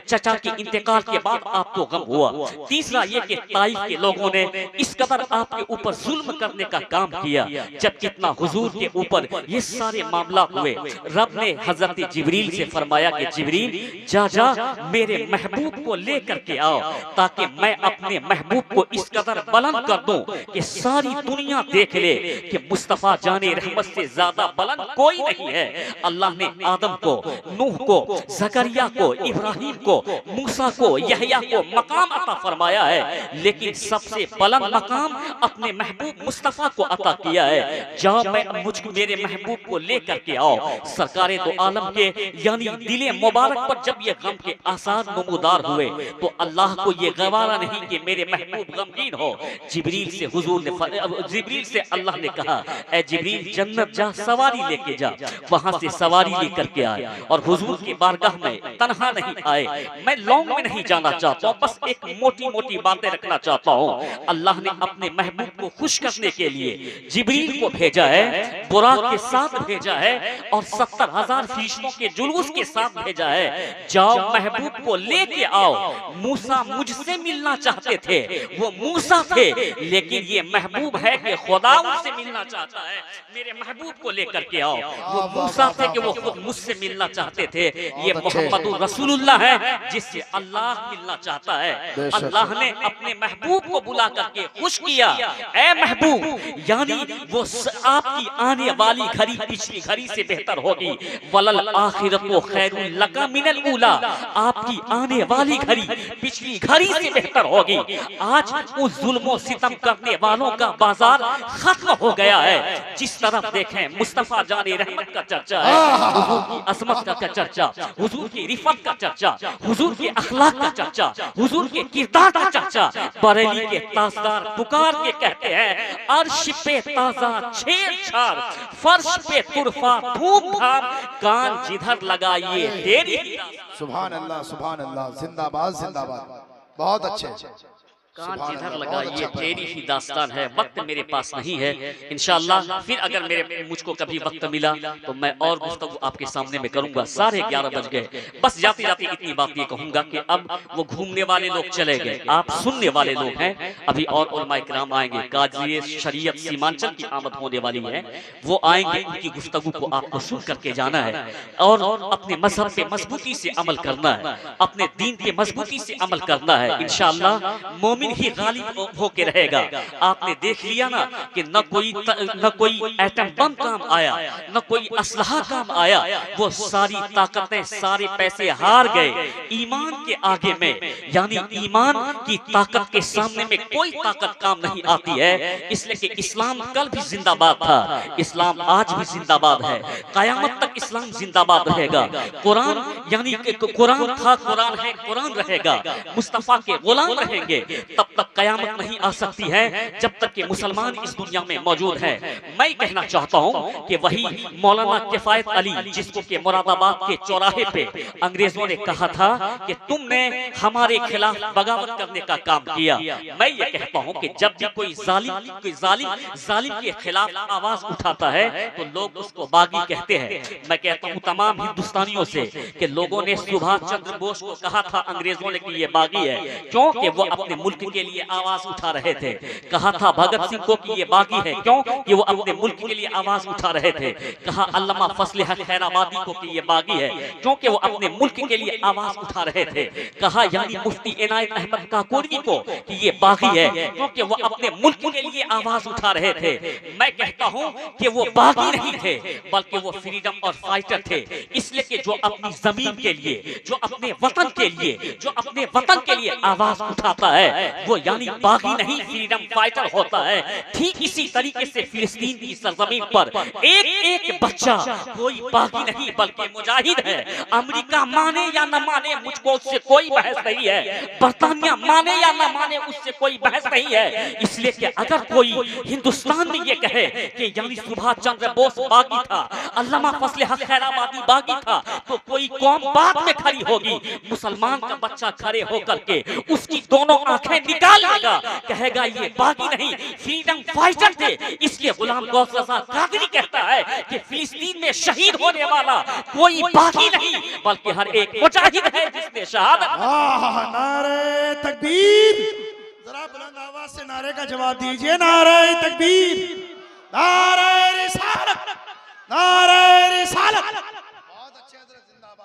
[SPEAKER 2] चचा के इंतकाल के बाद आपको गम हुआ, तीसरा ये कि ताइफ के लोगों ने इस कदर आपके ऊपर जुल्म करने का काम किया। जब कितना हुजूर के ऊपर ये सारे मामला हुए, रब ने हजरत जिब्रील से फरमाया कि जिब्रील जा मेरे महबूब को लेकर के आओ ताकि मैं अपने महबूब को इस कदर बुलंद कर दूं कि सारी दुनिया देख ले कि मुस्तफा जाने रहमत से ज्यादा बुलंद कोई नहीं है। अल्लाह ने आदम को, नूह को, जकरिया को, इब्राहिम को, मूसा को, यहया को मकाम अता फरमाया है, लेकिन सबसे बुलंद मकाम अपने महबूब मुस्तफा को अता किया है। जाओ मुझको मेरे महबूब को लेकर के आओ। सरकार दो आलम के यानी दिले मुबारक पर जब ये गम के आसार नमूदार हुए तो अल्लाह को ये गवारा नहीं कि मेरे महबूब गमगीन हो। जिब्रील से अल्लाह ने कहा, ए जिब्रील जन्नत जा, सवारी लेके जा। वहां से सवारी लेकर के आए और हुजूर की बारगाह में तन्हा नहीं आए। मैं लॉन्ग में नहीं जाना चाहता हूँ, बस एक मोटी मोटी बातें रखना चाहता हूँ। अल्लाह ने अपने महबूब को खुश करने के लिए जिब्रील को भेजा है, बुराक के साथ भेजा है और 70,000 फरिश्तों के जुलूस के साथ भेजा है। जाओ महबूब को लेके आओ। मूसा मुझसे मिलना चाहते थे, वो मूसा थे, लेकिन ये महबूब है कि खुदा उनसे मिलना चाहता है। मेरे महबूब को लेकर के आओ। वो मूसा थे कि वो खुद मुझसे मिलना चाहते थे, ये मोहम्मद रसूलुल्लाह है जिससे अल्लाह मिलना चाहता है। अल्लाह ने अपने महबूब को बुला करके खुश किया, ए महबूब यानी वो आपकी आने वाली घड़ी पिछली घड़ी से बेहतर होगी। वलल आखिरतु खैरुल लका मिनल ऊला, आपकी आने वाली घड़ी पिछली घड़ी से बेहतर होगी। आज उस जुल्म सितम करने वालों का बाजार खत्म हो गया है। जिस तरफ देखें मुस्तफा जाने रहमत का चर्चा है, हुजूर की अजमत का चर्चा, हुजूर की रिफत का चर्चा, हुजूर के अखलाक का चर्चा, हुजूर के किरदार का चर्चा। बरेली के ताजदार पुकार के कहते हैं, अर्श पे ताजा छेड़छाड़, फर्श पे तुरफा धूमधाम, कान जिधर लगाइए तेरी।
[SPEAKER 4] सुभान अल्लाह, जिंदाबाद जिंदाबाद, बहुत अच्छे।
[SPEAKER 2] कान जिधर लगाइए तेरी ही दास्तान है। वक्त मेरे पास नहीं है, इंशाअल्लाह फिर अगर मेरे मुझको कभी वक्त मिला तो मैं और गुफ्तगू आपके सामने में करूंगा। 11:30 बज गए। बस जाते जाते इतनी बात ये कहूंगा कि अब वो घूमने वाले लोग चले गए, आप सुनने वाले लोग हैं। अभी और उलमाए किराम आएंगे, काजी शरीयत सीमांचल की आमद होने वाली है, वो आएंगे। उनकी गुफ्तगू को आपको सुन करके जाना है और अपने मजहब पे मजबूती से अमल करना है, अपने दीन पे मजबूती से अमल करना है। इंशाअल्लाह मोमिन ही गालिब होके रहेगा। आपने देख लिया ना कि न कोई एटम बम काम आया, न कोई असलहा काम आया। वो सारी ताकतें, सारे पैसे हार गए ईमान के आगे में। यानी ईमान की ताकत के सामने में कोई ताकत काम नहीं आती है। इसलिए कि इस्लाम कल भी जिंदाबाद था, इस्लाम आज भी जिंदाबाद है, कयामत तक इस्लाम जिंदाबाद रहेगा। कुरान यानी कुरान था, कुरान है, कुरान रहेगा। मुस्तफा के गुलाम रहेंगे, तब तक कयामत नहीं आ सकती है जब तक कि मुसलमान इस दुनिया में मौजूद है। मैं कहना चाहता हूं कि वही मौलाना किफायत अली, जिसको के मुरादाबाद के चौराहे पे अंग्रेजों ने कहा था कि तुमने हमारे खिलाफ बगावत करने का काम किया। मैं ये कहता हूं कि जब भी कोई जालिम के खिलाफ आवाज उठाता है तो लोग उसको बागी कहते हैं। मैं कहता हूं तमाम हिंदुस्तानियों से कि लोगों ने सुभाष चंद्र बोस को कहा था अंग्रेजों ने कि ये बागी है, क्योंकि वो अपने मुल्क के लिए आवाज उठा रहे थे। कहा था भगत सिंह को कि ये बागी है, क्यों कि वो अपने मुल्क के लिए आवाज उठा रहे थे। कहा अल्लामा फजल हक खैराबादी को कि ये बागी है, क्योंकि वो अपने मुल्क के लिए आवाज उठा रहे थे। कहा यानी मुफ्ती इनायत अहमद काकोरी को कि ये बागी है, क्योंकि वो अपने मुल्क के लिए आवाज उठा रहे थे। मैं कहता हूं कि वो बागी नहीं थे, बल्कि वो फ्रीडम और फाइटर थे। इसलिए कि जो अपनी जमीन के लिए, जो अपने वतन के लिए, जो अपने वतन के लिए आवाज उठाता है वो यानी बागी नहीं, फ्रीडम फाइटर होता है। ठीक इसी तरीके से फिलिस्तीन की सरजमीन पर एक बच्चा कोई बागी नहीं बल्कि मुजाहिद है। अमेरिका माने या न माने मुझको उससे कोई बहस नहीं है, बरतानिया माने या न माने उससे कोई बहस नहीं है। इसलिए कि अगर कोई हिंदुस्तान में ये कहे कि यानी सुभाष चंद्र बोस बागी था, अल्लामा फजल हक खैराबादी बागी था, तो कोई कौम बाद में खड़ी होगी। मुसलमान का बच्चा खड़े होकर के उसकी दोनों आंखें निकाल लेगा, कहेगा ये बागी नहीं, फ्रीडम फाइटर थे। इसलिए गुलाम गौस रज़ा कादरी कहता है कि फिलिस्तीन में शहीद होने वाला कोई बागी नहीं बल्कि हर एक मुजाहिद है जिसने शहादत।
[SPEAKER 4] नारे तकबीर, जरा बुलंद आवाज से नारे का जवाब दीजिए। नारे तकबीर, नारे रिसालत, नारे रिसालत।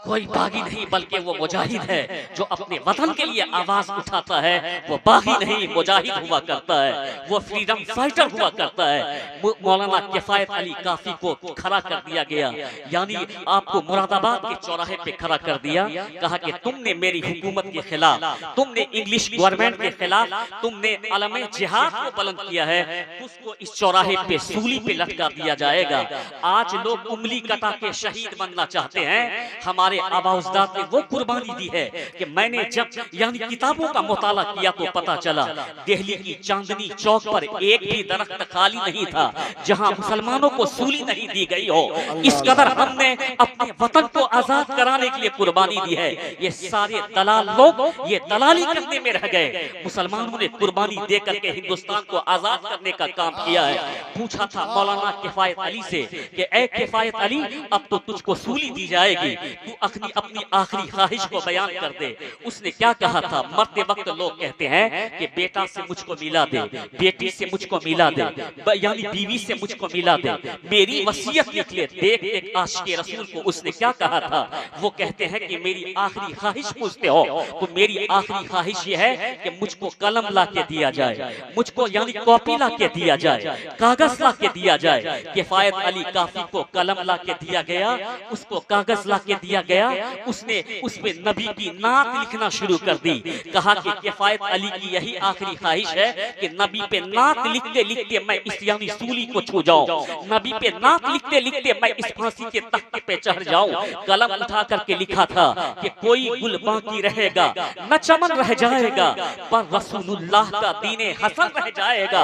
[SPEAKER 2] कोई बागी नहीं बल्कि वो मुजाहिद है जो अपने वतन के लिए आवाज उठाता है। वो बागी नहीं, मुजाहिद हुआ करता है, वो फ्रीडम फाइटर हुआ करता है। मौलाना किफायत अली काफी को खड़ा कर दिया गया, यानी आपको मुरादाबाद के चौराहे पे खड़ा कर दिया। कहा कि तुमने मेरी हुकूमत के खिलाफ, तुमने इंग्लिश गवर्नमेंट के खिलाफ, तुमने अलमे जिहाद को बुलंद किया है, उसको इस चौराहे पे सूली पे लटका दिया जाएगा। आज लोग उंगली कटा के शहीद बनना चाहते हैं। हमारे आबाउजदाद ने वो कुर्बानी दी है कि मैंने जब यानी किताबों का मुताला किया तो पता चला दिल्ली की चांदनी चौक पर एक भी दरख्त खाली नहीं था जहां मुसलमानों को सूली नहीं दी गई हो। इस कदर हमने अपने वतन को आजाद कराने के लिए कुर्बानी दी है। ये सारे दलाल लोग ये दलाली करने में रह गए। मुसलमानों ने कुर्बानी दे करके हिंदुस्तान को आजाद करने का काम किया है। पूछा था मौलाना किफायत अली से कि ए किफायत अली, अब तो तुझको सूली दी जाएगी, तू अपनी आखिरी ख्वाहिश को बयान कर दे। उसने क्या कहा था? मरते वक्त लोग कहते हैं कि बेटा से मुझको मिला दे, बेटी से मुझको मिला दे, यानी बीवी से मुझको मिला दे, मेरी वसीयत लिख ले। देख एक आशिक़े रसूल को उसने क्या कहा था? वो कहते हैं कि मेरी आखिरी ख्वाहिश पूछते हो तो मेरी आखिरी ख्वाहिश ये है कि मुझको कलम ला के दिया जाए, मुझको यानी कॉपी ला के दिया जाए, कागज ला के दिया जाए। किफायत अली काफी को कलम ला के दिया गया, उसको कागज ला के दिया गया, उसने उसमें नबी की नात लिखना शुरू कर दी। कहा कि किफायत अली की यही आखिरी ख्वाहिश है कि नबी पे नात लिखते लिखते मैं इस यानी सूली को छू जाऊं, नबी पे नात लिखते लिखते मैं इस फांसी के तख्ते पे चढ़ जाऊं। कलम उठा करके लिखा था कि कोई गुल बाकी रहेगा न चमन रह जाएगा, पर रसूलुल्लाह का दीने हसन रह जाएगा।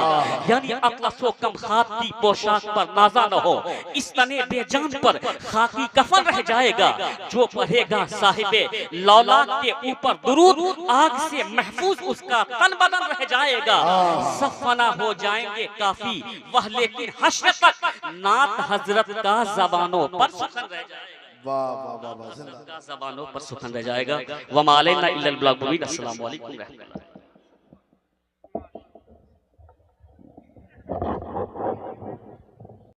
[SPEAKER 2] यानी अतलसो कम खाक की पोशाक पर नाजा न हो, इस तने बेजान पर खाकी कफन रह जाएगा। जो पढ़ेगा साहिबे लौलाक के ऊपर दुरूद, आग से महफूज उसका तन बदन रह जाएगा। सब फना हो जाएंगे काफी वह, लेकिन हश्र तक नात हजरत का जबानों पर सुखन रह जाएगा।
[SPEAKER 4] वाह वाह वाह वाह, जिंदाबाद।
[SPEAKER 2] जबानों पर सुखन रह जाएगा। वमालैना इल्लल बलाग मुबीन। अस्सलामु अलैकुम रहमतुल्लाह।